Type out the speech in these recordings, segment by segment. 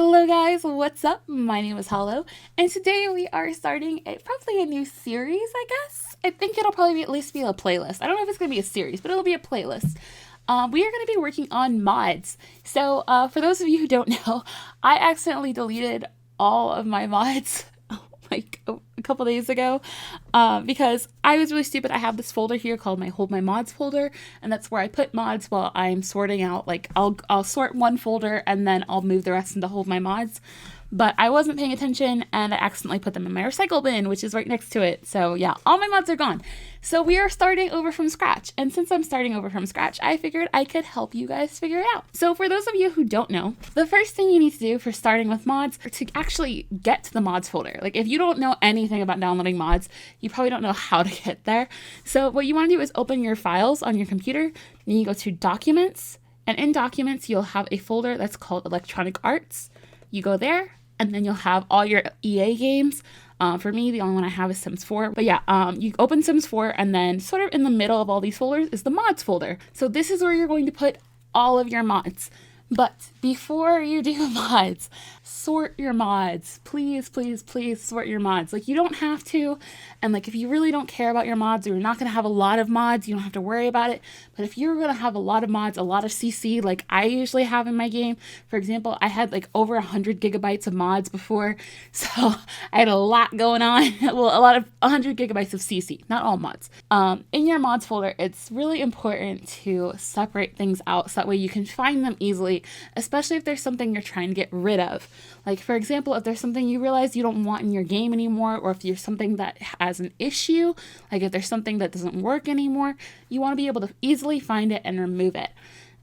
Hello guys, what's up? My name is Hollow, and today we are starting probably a new series, I guess. I think it'll probably at least be a playlist. I don't know if it's going to be a series, but it'll be a playlist. We are going to be working on mods. So for those of you who don't know, I accidentally deleted all of my mods like a couple days ago because I was really stupid. I have this folder here called my Hold My Mods folder, and that's where I put mods while I'm sorting out. Like I'll sort one folder and then I'll move the rest into Hold My Mods. But I wasn't paying attention and I accidentally put them in my recycle bin, which is right next to it. So yeah, all my mods are gone. So we are starting over from scratch. And since I'm starting over from scratch, I figured I could help you guys figure it out. So for those of you who don't know, the first thing you need to do for starting with mods is to actually get to the mods folder. Like if you don't know anything about downloading mods, you probably don't know how to get there. So what you want to do is open your files on your computer, then you go to Documents, and in Documents, you'll have a folder that's called Electronic Arts. You go there, and then you'll have all your EA games. For me, the only one I have is Sims 4. But yeah, you open Sims 4, and then sort of in the middle of all these folders is the mods folder. So this is where you're going to put all of your mods. But before you do mods, sort your mods. Please, please, please sort your mods. Like you don't have to. And like if you really don't care about your mods or you're not going to have a lot of mods, you don't have to worry about it. But if you're going to have a lot of mods, a lot of CC like I usually have in my game, for example, I had like over 100 gigabytes of mods before. So I had a lot going on. Well, a lot of 100 gigabytes of CC, not all mods. In your mods folder, it's really important to separate things out so that way you can find them easily, especially if there's something you're trying to get rid of. Like for example, if there's something you realize you don't want in your game anymore, or if there's something that has an issue, like if there's something that doesn't work anymore, you want to be able to easily find it and remove it.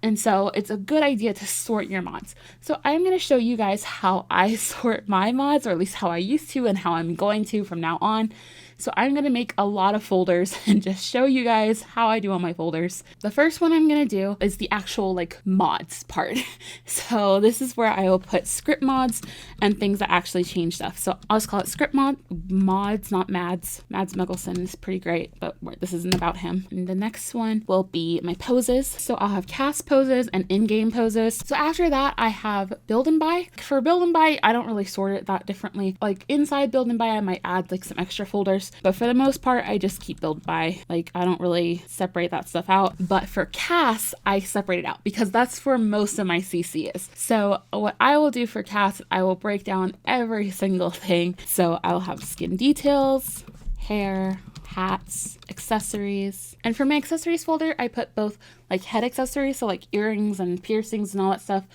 And so it's a good idea to sort your mods. So I'm going to show you guys how I sort my mods, or at least how I used to and how I'm going to from now on. So I'm going to make a lot of folders and just show you guys how I do on my folders. The first one I'm going to do is the actual like mods part. So this is where I will put script mods and things that actually change stuff. So I'll just call it script mods, not Mads. Mads Mikkelsen is pretty great, but this isn't about him. And the next one will be my poses. So I'll have cast poses and in-game poses. So after that, I have build and buy. For build and buy, I don't really sort it that differently. Like inside build and buy, I might add like some extra folders. But for the most part, I just keep build by. Like I don't really separate that stuff out. But for cast, I separate it out because that's where most of my CC is. So what I will do for cast, I will break down every single thing. So I'll have skin details, hair, hats, accessories. And for my accessories folder, I put both like head accessories, so like earrings and piercings and all that stuff,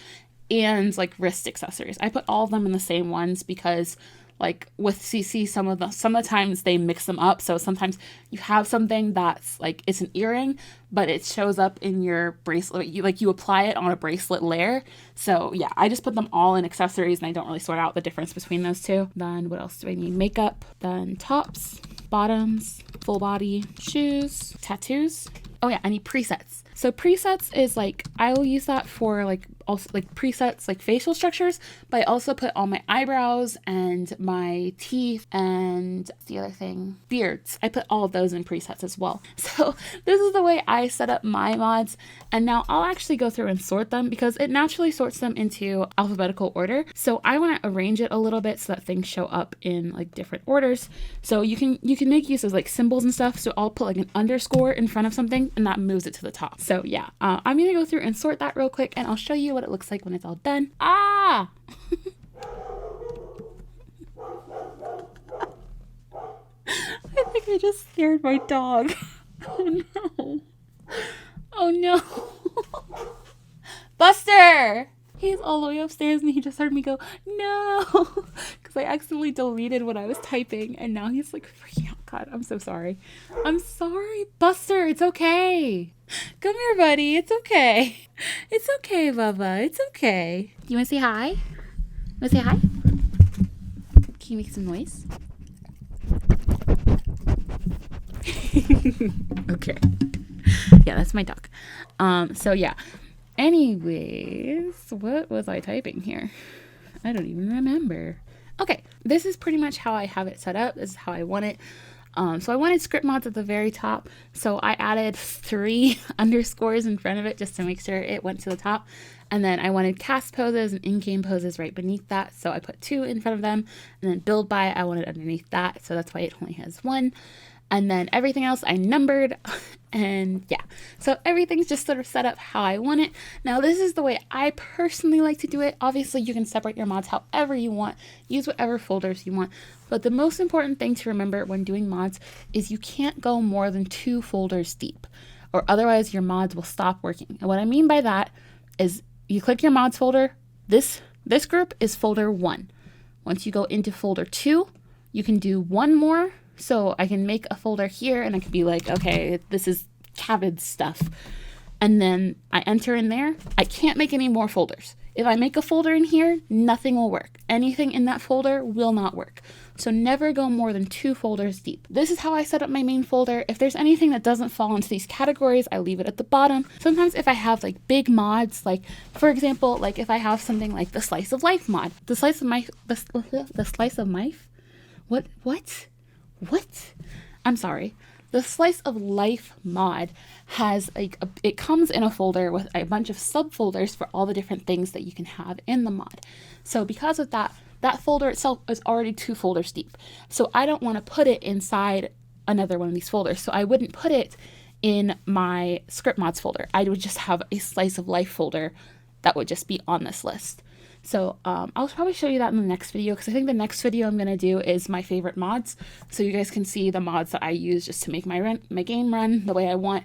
and like wrist accessories. I put all of them in the same ones because like with CC, some of the times they mix them up. So sometimes you have something that's like it's an earring, but it shows up in your bracelet. You apply it on a bracelet layer. So yeah, I just put them all in accessories, and I don't really sort out the difference between those two. Then what else do I need? Makeup, then tops, bottoms, full body, shoes, tattoos. Oh yeah, I need presets. So presets is like, I will use that for like also like presets like facial structures, but I also put all my eyebrows and my teeth and the other thing, beards. I put all of those in presets as well. So this is the way I set up my mods. And now I'll actually go through and sort them because it naturally sorts them into alphabetical order. So I want to arrange it a little bit so that things show up in like different orders. So you can make use of like symbols and stuff. So I'll put like an underscore in front of something and that moves it to the top. So yeah, I'm going to go through and sort that real quick, and I'll show you what it looks like when it's all done. Ah! I think I just scared my dog. Oh no. Oh no. Buster! He's all the way upstairs and he just heard me go, no, because I accidentally deleted what I was typing and now he's like freaking out. God, I'm so sorry. I'm sorry, Buster. It's okay. Come here, buddy. It's okay. It's okay, Bubba. It's okay. You want to say hi? You want to say hi? Can you make some noise? Okay. Yeah, that's my dog. So yeah. Anyways, what was I typing here? I don't even remember. Okay, this is pretty much how I have it set up. This is how I want it. So I wanted script mods at the very top. So I added 3 underscores in front of it just to make sure it went to the top. And then I wanted cast poses and in-game poses right beneath that. So I put 2 in front of them. And then build by I wanted underneath that. So that's why it only has 1. And then everything else I numbered. And yeah, so everything's just sort of set up how I want it. Now this is the way I personally like to do it. Obviously you can separate your mods however you want, use whatever folders you want, but the most important thing to remember when doing mods is you can't go more than 2 folders deep, or otherwise your mods will stop working. And what I mean by that is you click your mods folder, this group is folder 1. Once you go into folder 2, you can do 1 more. So I can make a folder here and I can be like, okay, this is Cavid stuff. And then I enter in there. I can't make any more folders. If I make a folder in here, nothing will work. Anything in that folder will not work. So never go more than 2 folders deep. This is how I set up my main folder. If there's anything that doesn't fall into these categories, I leave it at the bottom. Sometimes if I have like big mods, like for example, like if I have something like the slice of life mod, the slice of life, what? I'm sorry. The slice of life mod has it comes in a folder with a bunch of subfolders for all the different things that you can have in the mod. So because of that, that folder itself is already 2 folders deep. So I don't want to put it inside another one of these folders. So I wouldn't put it in my script mods folder. I would just have a slice of life folder that would just be on this list. So I'll probably show you that in the next video, because I think the next video I'm going to do is my favorite mods. So you guys can see the mods that I use just to make my game run the way I want.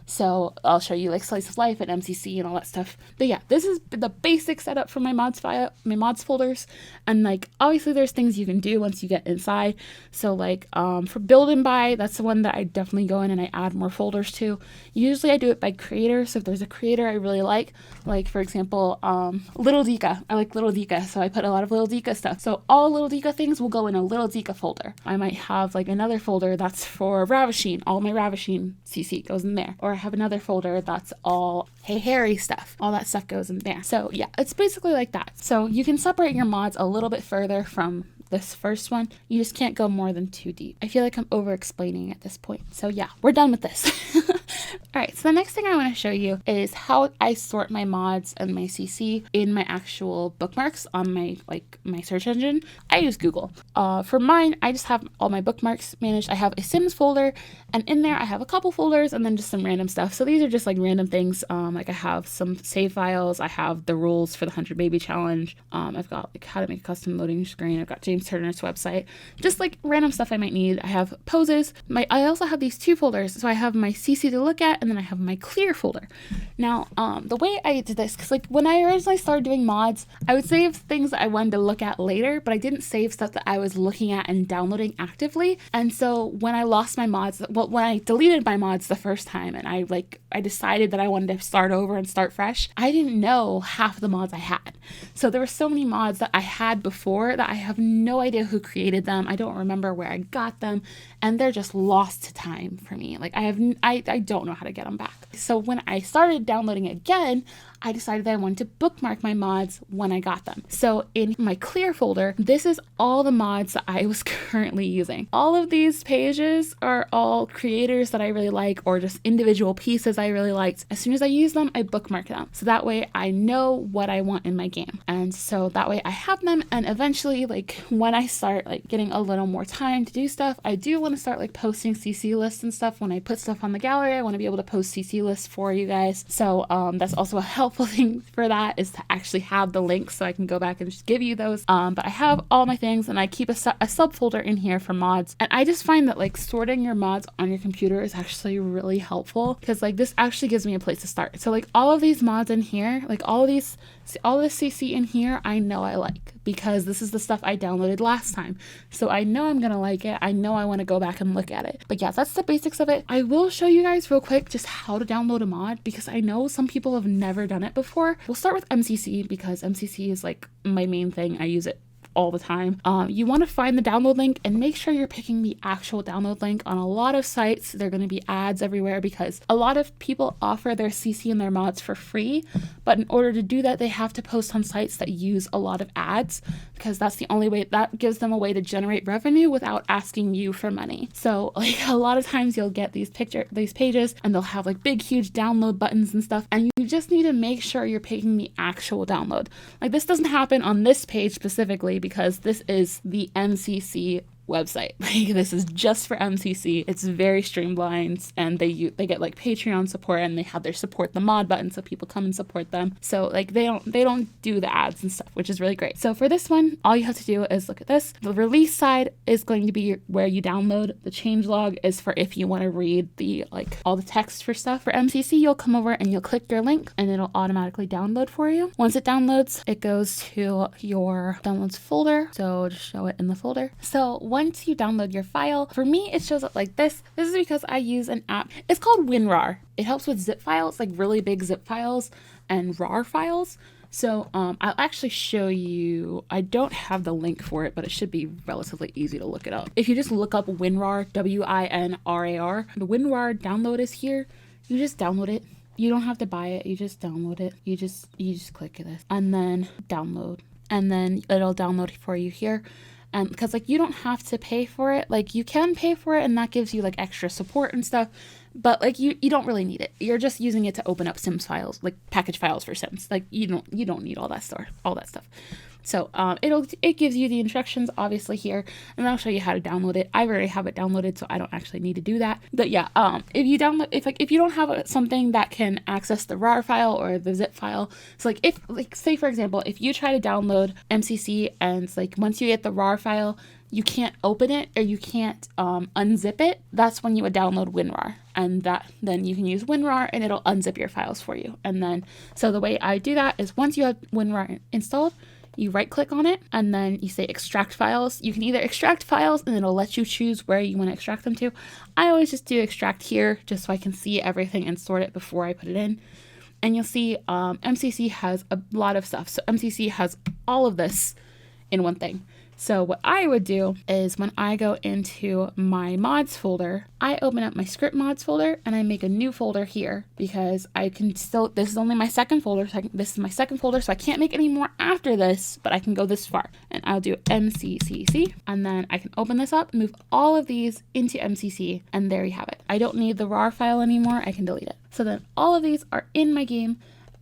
So I'll show you like Slice of Life and MCC and all that stuff. But yeah, this is the basic setup for my mods file, my mods folders. And like, obviously there's things you can do once you get inside. So like for build and buy, that's the one that I definitely go in and I add more folders to. Usually I do it by creator. So if there's a creator I really like for example, Little Dika. I like Little Dika. So I put a lot of Little Dika stuff. So all Little Dika things will go in a Little Dika folder. I might have like another folder that's for Ravishing. All my Ravishing CC goes in there. Or I have another folder that's all Hey Harry stuff. All that stuff goes in there. So yeah, it's basically like that. So you can separate your mods a little bit further from this first one. You just can't go more than 2 deep. I feel like I'm over explaining at this point. So yeah, we're done with this. All right, so the next thing I want to show you is how I sort my mods and my CC in my actual bookmarks on my search engine. I use Google. For mine, I just have all my bookmarks managed. I have a Sims folder, and in there I have a couple folders and then just some random stuff. So these are just like random things. Like I have some save files. I have the rules for the 100 Baby Challenge. I've got like how to make a custom loading screen. I've got James Turner's website. Just like random stuff I might need. I have poses. I also have these 2 folders. So I have my CC to look at, and then I have my clear folder. Now, the way I did this, because like when I originally started doing mods, I would save things that I wanted to look at later, but I didn't save stuff that I was looking at and downloading actively. And so when I lost my mods, well, when I deleted my mods the first time and I decided that I wanted to start over and start fresh, I didn't know half the mods I had. So there were so many mods that I had before that I have no idea who created them. I don't remember where I got them, and they're just lost to time for me. Like I don't know how to get them back. So when I started downloading again, I decided that I wanted to bookmark my mods when I got them. So in my clear folder, this is all the mods that I was currently using. All of these pages are all creators that I really like, or just individual pieces I really liked. As soon as I use them, I bookmark them. So that way I know what I want in my game. And so that way I have them, and eventually like when I start like getting a little more time to do stuff, I do want to start like posting CC lists and stuff. When I put stuff on the gallery, I want to be able to post CC lists for you guys. So that's also a helpful thing for that, is to actually have the links so I can go back and just give you those. But I have all my things, and I keep a subfolder in here for mods. And I just find that like sorting your mods on your computer is actually really helpful, because like this actually gives me a place to start. So like all of these mods in here, like all this CC in here, I know I like, because this is the stuff I downloaded last time. So I know I'm gonna like it. I know I want to go back and look at it. But yeah, that's the basics of it. I will show you guys real quick just how to download a mod, because I know some people have never done it before. We'll start with MCC, because MCC is like my main thing. I use it all the time. You want to find the download link and make sure you're picking the actual download link. On a lot of sites, they're going to be ads everywhere because a lot of people offer their CC and their mods for free, but in order to do that, they have to post on sites that use a lot of ads because that's the only way that gives them a way to generate revenue without asking you for money. So like a lot of times you'll get these pages and they'll have like big huge download buttons and stuff, and you just need to make sure you're picking the actual download. Like this doesn't happen on this page specifically because this is the MCC website. Like this is just for MCC. It's very streamlined, and they get like Patreon support, and they have their support the mod button so people come and support them. So like they don't do the ads and stuff, which is really great. So for this one, all you have to do is look at this. The release side is going to be where you download. The changelog is for if you want to read the like all the text for stuff. For MCC, you'll come over and you'll click your link and it'll automatically download for you. Once it downloads, it goes to your downloads folder. So just show it in the folder. So once you download your file, for me, it shows up like this. This is because I use an app. It's called WinRAR. It helps with zip files, like really big zip files and RAR files. So I'll actually show you. I don't have the link for it, but it should be relatively easy to look it up. If you just look up WinRAR, WinRAR, the WinRAR download is here. You just download it. You don't have to buy it. You just download it. You just click this and then download, and then it'll download for you here. And because like you don't have to pay for it, like you can pay for it and that gives you like extra support and stuff, but like you don't really need it. You're just using it to open up Sims files, like package files for Sims. Like you don't need all that stuff. So it gives you the instructions obviously here, and I'll show you how to download it. I already have it downloaded, so I don't actually need to do that. But yeah, if you don't have something that can access the RAR file or the zip file, so like say for example, if you try to download MCC and it's like once you get the RAR file, you can't open it or you can't unzip it, that's when you would download WinRAR. And then you can use WinRAR and it'll unzip your files for you. And then, so the way I do that is once you have WinRAR installed, you right click on it and then you say extract files. You can either extract files and it'll let you choose where you want to extract them to. I always just do extract here just so I can see everything and sort it before I put it in. And you'll see MCC has a lot of stuff. So MCC has all of this in one thing. So what I would do is when I go into my mods folder, I open up my script mods folder and I make a new folder here because I can still, this is only my second folder. So this is my second folder. So I can't make any more after this, but I can go this far and I'll do MCCC and then I can open this up, move all of these into MCC, and there you have it. I don't need the RAR file anymore. I can delete it. So then all of these are in my game.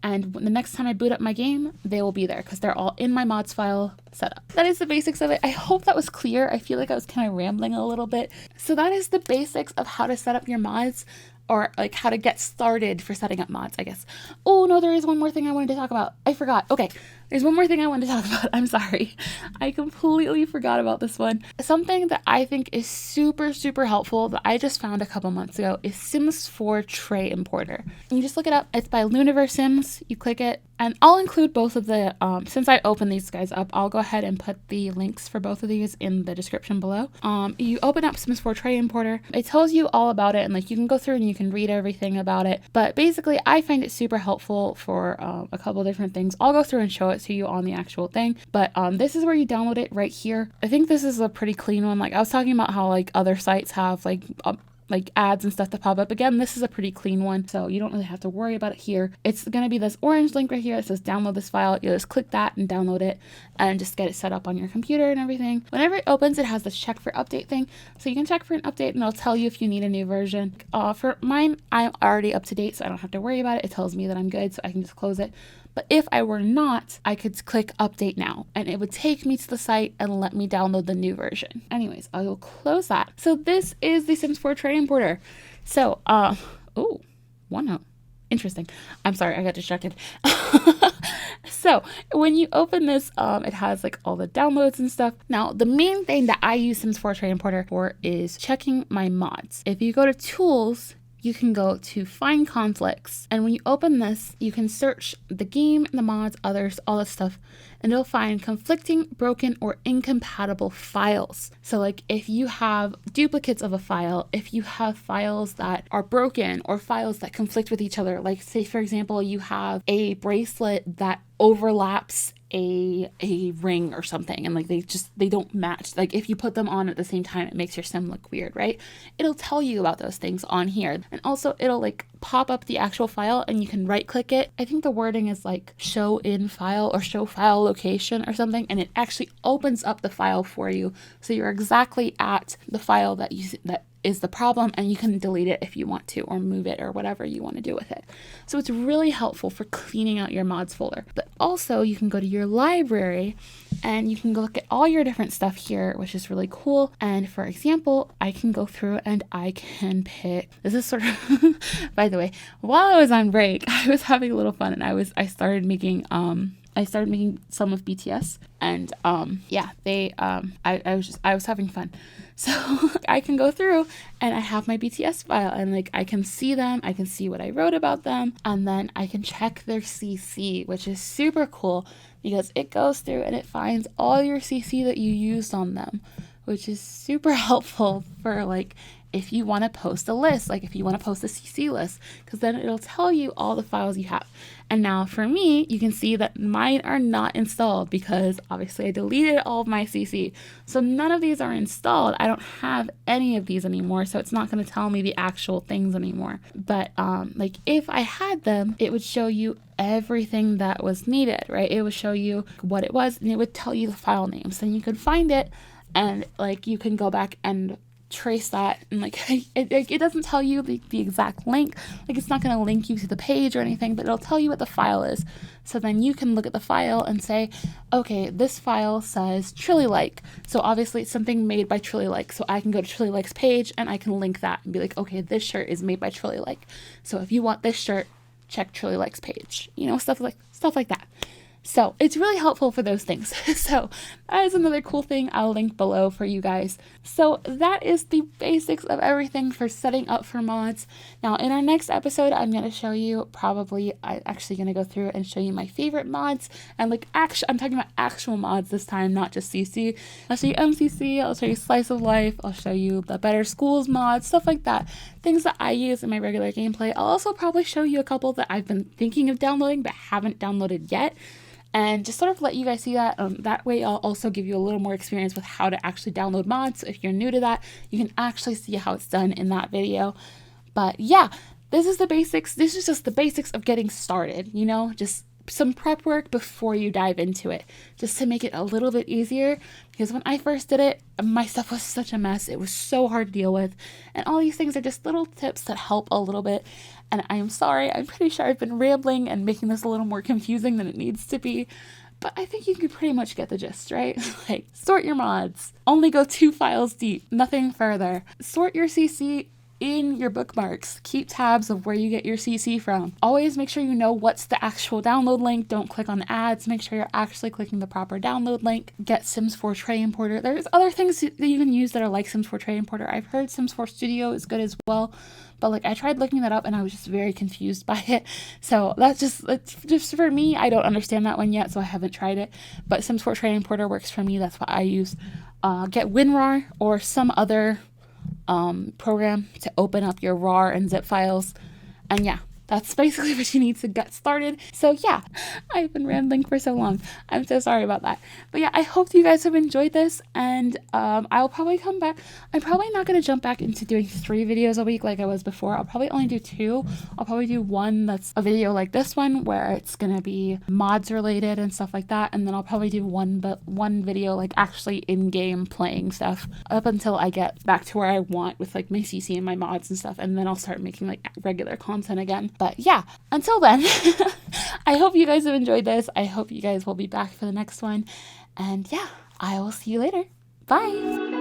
And the next time I boot up my game, they will be there because they're all in my mods file set up. That is the basics of it. I hope that was clear. I feel like I was kind of rambling a little bit. So that is the basics of how to set up your mods, or like how to get started for setting up mods, I guess. Oh no, there is one more thing I wanted to talk about. I forgot. Okay, there's one more thing I wanted to talk about. I'm sorry. I completely forgot about this one. Something that I think is super, super helpful that I just found a couple months ago is Sims 4 Tray Importer. And you just look it up. It's by Luniverse Sims. You click it. And I'll include both of the, since I opened these guys up, I'll go ahead and put the links for both of these in the description below. You open up Sims 4 Tray Importer. It tells you all about it, and like you can go through and you can read everything about it. But basically, I find it super helpful for a couple different things. I'll go through and show it to you on the actual thing. But this is where you download it right here. I think this is a pretty clean one. Like I was talking about how like other sites have like ads and stuff that pop up. Again, this is a pretty clean one, so you don't really have to worry about it here. It's going to be this orange link right here that says download this file. You just click that and download it and just get it set up on your computer and everything. Whenever it opens, it has this check for update thing, so you can check for an update and it'll tell you if you need a new version. For mine, I'm already up to date, so I don't have to worry about it. It tells me that I'm good, so I can just close it. But if I were not, I could click update now and it would take me to the site and let me download the new version. Anyways, I will close that. So this is the Sims 4 Tray Importer. So, OneNote. Interesting. I'm sorry, I got distracted. So when you open this, it has like all the downloads and stuff. Now, the main thing that I use Sims 4 Tray Importer for is checking my mods. If you go to tools, you can go to find conflicts. And when you open this, you can search the game, the mods, others, all that stuff, and it'll find conflicting, broken, or incompatible files. So like if you have duplicates of a file, if you have files that are broken or files that conflict with each other, like say for example, you have a bracelet that overlaps a ring or something, and like they don't match. Like if you put them on at the same time, it makes your sim look weird, right? It'll tell you about those things on here. And also it'll like pop up the actual file and you can right click it. I think the wording is like show in file or show file location or something, and it actually opens up the file for you, so you're exactly at the file that is the problem, and you can delete it if you want to, or move it, or whatever you want to do with it. So it's really helpful for cleaning out your mods folder. But also you can go to your library and you can look at all your different stuff here, which is really cool. And for example, I can go through and I can pick, this is sort of, by the way, while I was on break, I was having a little fun, and I started making some of BTS, and I was having fun. So I can go through and I have my BTS file, and like I can see them, I can see what I wrote about them, and then I can check their CC, which is super cool because it goes through and it finds all your CC that you used on them, which is super helpful for like if you want to post a list, like if you want to post a CC list, because then it'll tell you all the files you have. And now for me, you can see that mine are not installed because obviously I deleted all of my CC. So none of these are installed. I don't have any of these anymore, so it's not going to tell me the actual things anymore. But like if I had them, it would show you everything that was needed, right? It would show you what it was, and it would tell you the file names. Then you could find it, and like you can go back and trace that, and like it doesn't tell you the exact link, like it's not going to link you to the page or anything, but it'll tell you what the file is. So then you can look at the file and say, okay, this file says Trilly Like, so obviously it's something made by Trilly Like, so I can go to Trilly Like's page and I can link that and be like, okay, this shirt is made by Trilly Like, so if you want this shirt, check Trilly Like's page, you know, stuff like that. So it's really helpful for those things. So that is another cool thing I'll link below for you guys. So that is the basics of everything for setting up for mods. Now in our next episode, I'm going to show you I'm actually going to go through and show you my favorite mods, and like I'm talking about actual mods this time, not just CC. I'll show you MCC, I'll show you Slice of Life, I'll show you the Better Schools mods, stuff like that. Things that I use in my regular gameplay. I'll also probably show you a couple that I've been thinking of downloading but haven't downloaded yet, and just sort of let you guys see that. That way I'll also give you a little more experience with how to actually download mods. So if you're new to that, you can actually see how it's done in that video. But yeah, this is the basics. This is just the basics of getting started, you know, just some prep work before you dive into it, just to make it a little bit easier, because when I first did it, my stuff was such a mess. It was so hard to deal with, and all these things are just little tips that help a little bit. And I am sorry, I'm pretty sure I've been rambling and making this a little more confusing than it needs to be, but I think you can pretty much get the gist, right? Like, sort your mods, only go 2 files deep, nothing further. Sort your CC in your bookmarks. Keep tabs of where you get your CC from. Always make sure you know what's the actual download link. Don't click on ads. Make sure you're actually clicking the proper download link. Get Sims 4 Tray Importer. There's other things that you can use that are like Sims 4 Tray Importer. I've heard Sims 4 Studio is good as well, but like I tried looking that up and I was just very confused by it. So it's just for me. I don't understand that one yet, so I haven't tried it. But Sims 4 Tray Importer works for me. That's what I use. Get WinRAR or some other program to open up your RAR and zip files, and yeah, that's basically what you need to get started. So yeah, I've been rambling for so long. I'm so sorry about that. But yeah, I hope you guys have enjoyed this, and I'll probably come back. I'm probably not going to jump back into doing 3 videos a week like I was before. I'll probably only do 2. I'll probably do one that's a video like this one where it's going to be mods related and stuff like that, and then I'll probably do one video like actually in-game playing stuff up until I get back to where I want with like my CC and my mods and stuff, and then I'll start making like regular content again. But yeah, until then, I hope you guys have enjoyed this. I hope you guys will be back for the next one. And yeah, I will see you later. Bye.